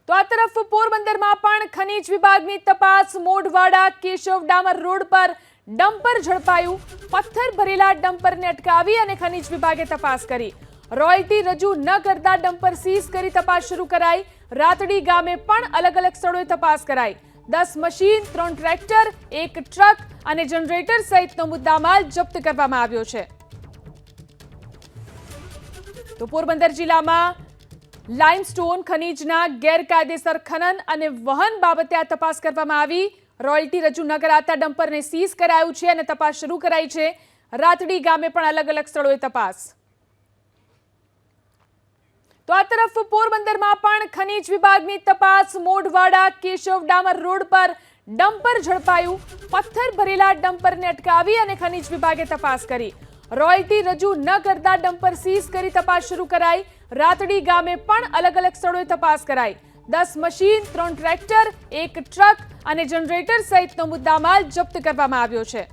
તો આ તરફ પોરબંદરમાં પણ ખનીજ વિભાગની તપાસ મોઢવાડા કેશવ ડામર રોડ પર ડમ્પર ઝડપાયું। પથ્થર ભરેલા ડમ્પરને અટકાવી અને ખનીજ વિભાગે તપાસ કરી। રોયલ્ટી રજૂ ન કરતા ડમ્પર સીઝ કરી તપાસ શરૂ કરાઈ। રાતડી ગામે પણ અલગ અલગ સ્થળોએ તપાસ કરાઈ। 10 મશીન 3 ટ્રેક્ટર 1 ટ્રક અને જનરેટર સહિતનો મુદ્દામાલ જપ્ત કરવામાં આવ્યો છે। તો પોરબંદર જિલ્લામાં લાઇમસ્ટોન ખનીજના ગેરકાયદેસર ખનન અને વહન બાબતે આ તપાસ કરવામાં આવી। રોયલ્ટી રજૂ ન કરાતા ડમ્પરને સીઝ કરાયું છે અને તપાસ શરૂ કરાઈ છે। રાતડી ગામે પણ અલગ અલગ સ્થળોએ તપાસ। તો આ તરફ પોરબંદરમાં પણ ખનીજ વિભાગની તપાસ મોઢવાડા કેશવ ડામર રોડ પર ડમ્પર ઝડપાયું। પથ્થર ભરેલા ડમ્પરને અટકાવી અને ખનીજ વિભાગે તપાસ કરી। રોયલ્ટી રજૂ ન કરતા ડમ્પર સીઝ કરી તપાસ શરૂ કરાઈ। રાતડી ગામે પણ અલગ અલગ સ્થળોએ તપાસ કરાઈ। 10 મશીન 3 ટ્રેક્ટર 1 ટ્રક અને જનરેટર સહિતનો મુદ્દામાલ જપ્ત કરવામાં આવ્યો છે।